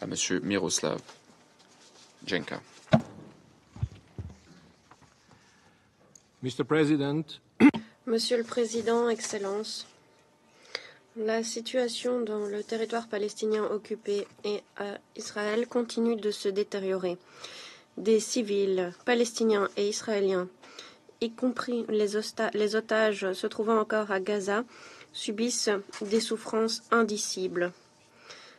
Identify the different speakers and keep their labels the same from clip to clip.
Speaker 1: à Monsieur Miroslav Jenka.
Speaker 2: Mr. President,
Speaker 3: Monsieur le Président, Excellences, la situation dans le territoire palestinien occupé et à Israël continue de se détériorer. Des civils palestiniens et israéliens, y compris les otages se trouvant encore à Gaza, subissent des souffrances indicibles.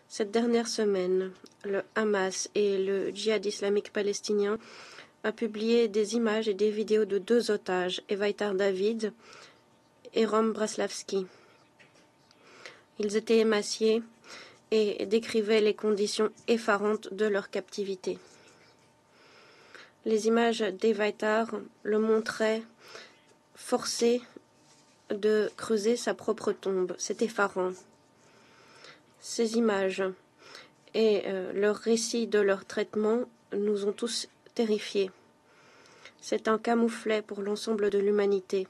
Speaker 3: Cette dernière semaine, le Hamas et le djihad islamique palestinien a publié des images et des vidéos de 2 otages, Evaitar David et Rom Braslavski. Ils étaient émaciés et décrivaient les conditions effarantes de leur captivité. Les images d'Evaitar le montraient forcé de creuser sa propre tombe. C'est effarant. Ces images et leur récit de leur traitement nous ont tous terrifiés. C'est un camouflet pour l'ensemble de l'humanité.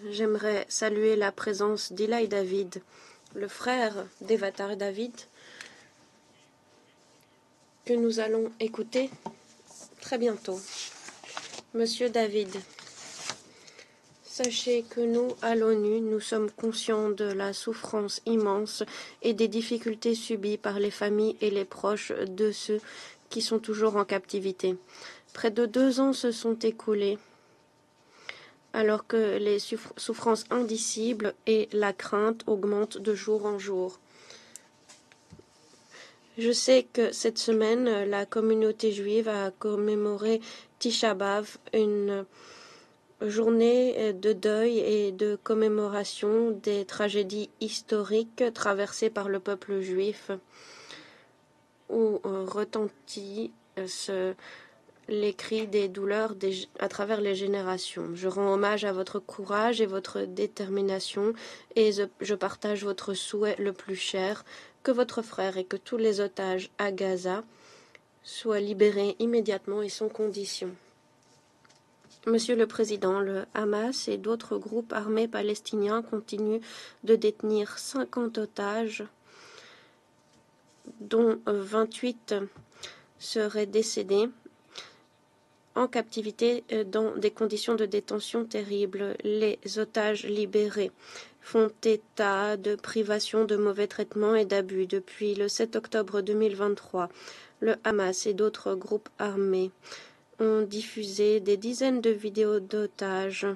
Speaker 3: J'aimerais saluer la présence d'Eli David, le frère d'Evaitar David, que nous allons écouter très bientôt. Monsieur David, sachez que nous, à l'ONU, nous sommes conscients de la souffrance immense et des difficultés subies par les familles et les proches de ceux qui sont toujours en captivité. Près de 2 ans se sont écoulés alors que les souffrances indicibles et la crainte augmentent de jour en jour. Je sais que cette semaine, la communauté juive a commémoré Tisha B'Av, une journée de deuil et de commémoration des tragédies historiques traversées par le peuple juif, où retentit les cris des douleurs à travers les générations. Je rends hommage à votre courage et votre détermination et je partage votre souhait le plus cher, que votre frère et que tous les otages à Gaza soient libérés immédiatement et sans condition. Monsieur le Président, le Hamas et d'autres groupes armés palestiniens continuent de détenir 50 otages, dont 28 seraient décédés en captivité dans des conditions de détention terribles. Les otages libérés font état de privations, de mauvais traitements et d'abus. Depuis le 7 octobre 2023, le Hamas et d'autres groupes armés ont diffusé des dizaines de vidéos d'otages,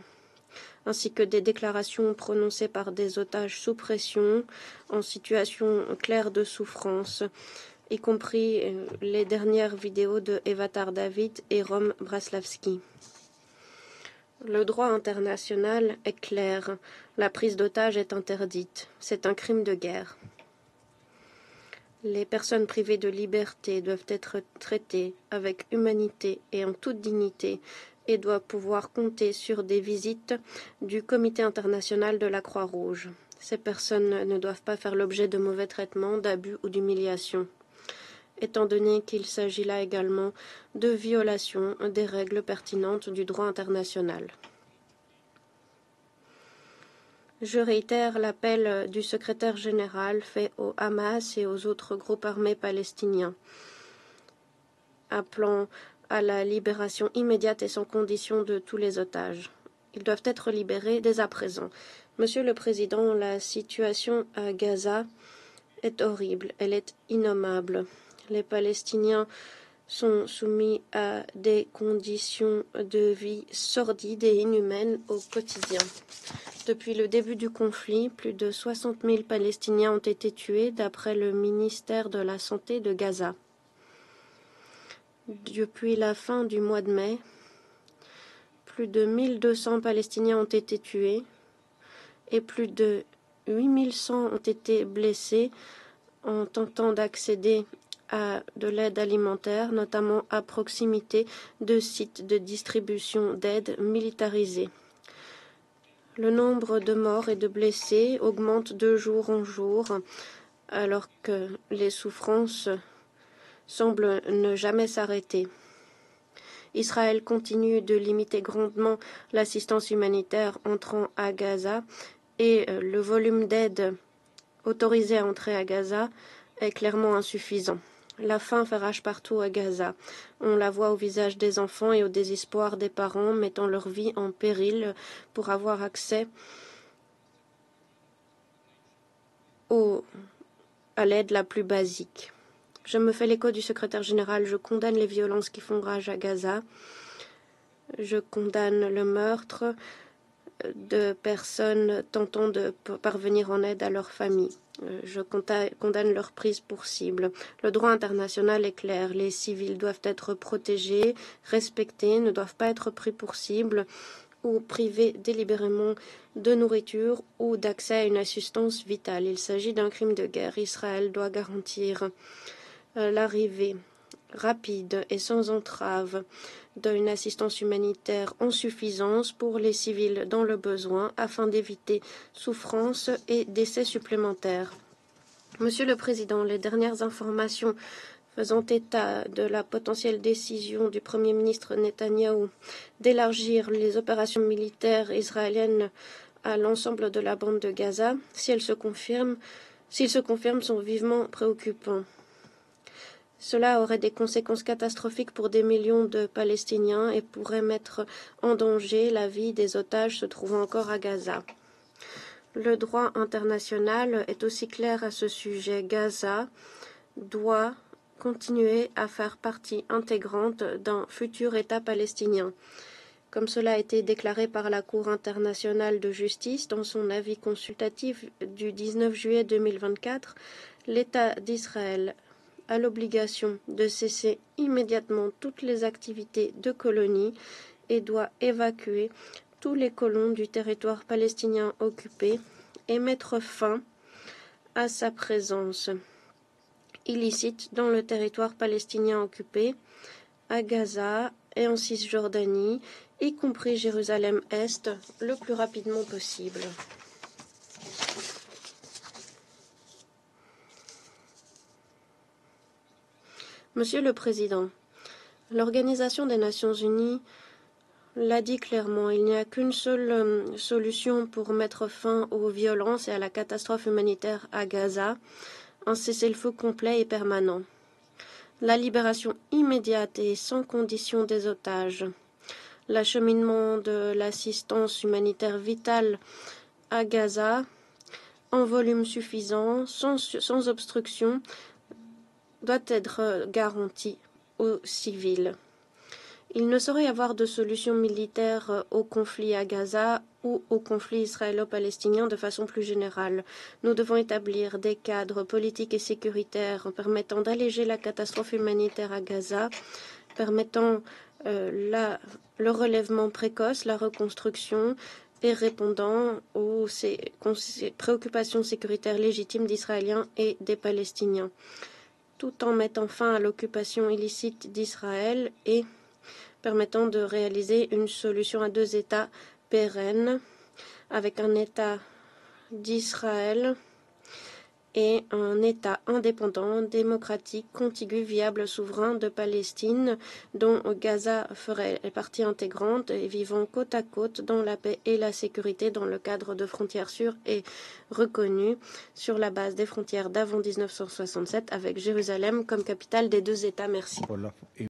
Speaker 3: ainsi que des déclarations prononcées par des otages sous pression, en situation claire de souffrance, y compris les dernières vidéos de Evaitar David et Rom Braslavski. Le droit international est clair. La prise d'otages est interdite. C'est un crime de guerre. Les personnes privées de liberté doivent être traitées avec humanité et en toute dignité et doivent pouvoir compter sur des visites du Comité international de la Croix-Rouge. Ces personnes ne doivent pas faire l'objet de mauvais traitements, d'abus ou d'humiliations, étant donné qu'il s'agit là également de violations des règles pertinentes du droit international. Je réitère l'appel du secrétaire général fait au Hamas et aux autres groupes armés palestiniens, appelant à la libération immédiate et sans condition de tous les otages. Ils doivent être libérés dès à présent. Monsieur le Président, la situation à Gaza est horrible, elle est innommable. Les Palestiniens sont soumis à des conditions de vie sordides et inhumaines au quotidien. Depuis le début du conflit, plus de 60 000 Palestiniens ont été tués d'après le ministère de la Santé de Gaza. Depuis la fin du mois de mai, plus de 1200 Palestiniens ont été tués et plus de 8100 ont été blessés en tentant d'accéder à de l'aide alimentaire, notamment à proximité de sites de distribution d'aide militarisés. Le nombre de morts et de blessés augmente de jour en jour, alors que les souffrances semblent ne jamais s'arrêter. Israël continue de limiter grandement l'assistance humanitaire entrant à Gaza et le volume d'aide autorisé à entrer à Gaza est clairement insuffisant. La faim fait rage partout à Gaza. On la voit au visage des enfants et au désespoir des parents mettant leur vie en péril pour avoir accès à l'aide la plus basique. Je me fais l'écho du secrétaire général. Je condamne les violences qui font rage à Gaza. Je condamne le meurtre de personnes tentant de parvenir en aide à leur famille. Je condamne leur prise pour cible. Le droit international est clair. Les civils doivent être protégés, respectés, ne doivent pas être pris pour cible ou privés délibérément de nourriture ou d'accès à une assistance vitale. Il s'agit d'un crime de guerre. Israël doit garantir l'arrivée rapide et sans entrave d'une assistance humanitaire en suffisance pour les civils dans le besoin afin d'éviter souffrance et décès supplémentaires. Monsieur le Président, les dernières informations faisant état de la potentielle décision du Premier ministre Netanyahou d'élargir les opérations militaires israéliennes à l'ensemble de la bande de Gaza, s'ils se confirment, sont vivement préoccupants. Cela aurait des conséquences catastrophiques pour des millions de Palestiniens et pourrait mettre en danger la vie des otages se trouvant encore à Gaza. Le droit international est aussi clair à ce sujet. Gaza doit continuer à faire partie intégrante d'un futur État palestinien. Comme cela a été déclaré par la Cour internationale de justice dans son avis consultatif du 19 juillet 2024, l'État d'Israël a l'obligation de cesser immédiatement toutes les activités de colonie et doit évacuer tous les colons du territoire palestinien occupé et mettre fin à sa présence illicite dans le territoire palestinien occupé, à Gaza et en Cisjordanie, y compris Jérusalem-Est, le plus rapidement possible. Monsieur le Président, l'Organisation des Nations Unies l'a dit clairement, il n'y a qu'une seule solution pour mettre fin aux violences et à la catastrophe humanitaire à Gaza, un cessez-le-feu complet et permanent. La libération immédiate et sans condition des otages, l'acheminement de l'assistance humanitaire vitale à Gaza en volume suffisant, sans obstruction, doit être garanti aux civils. Il ne saurait y avoir de solution militaire au conflit à Gaza ou au conflit israélo-palestinien de façon plus générale. Nous devons établir des cadres politiques et sécuritaires permettant d'alléger la catastrophe humanitaire à Gaza, permettant le relèvement précoce, la reconstruction et répondant aux préoccupations sécuritaires légitimes d'Israéliens et des Palestiniens, tout en mettant fin à l'occupation illicite d'Israël et permettant de réaliser une solution à deux États pérennes, avec un État d'Israël et un État indépendant, démocratique, contigu, viable, souverain de Palestine, dont Gaza ferait partie intégrante et vivant côte à côte dans la paix et la sécurité dans le cadre de frontières sûres et reconnues sur la base des frontières d'avant 1967, avec Jérusalem comme capitale des deux États. Merci.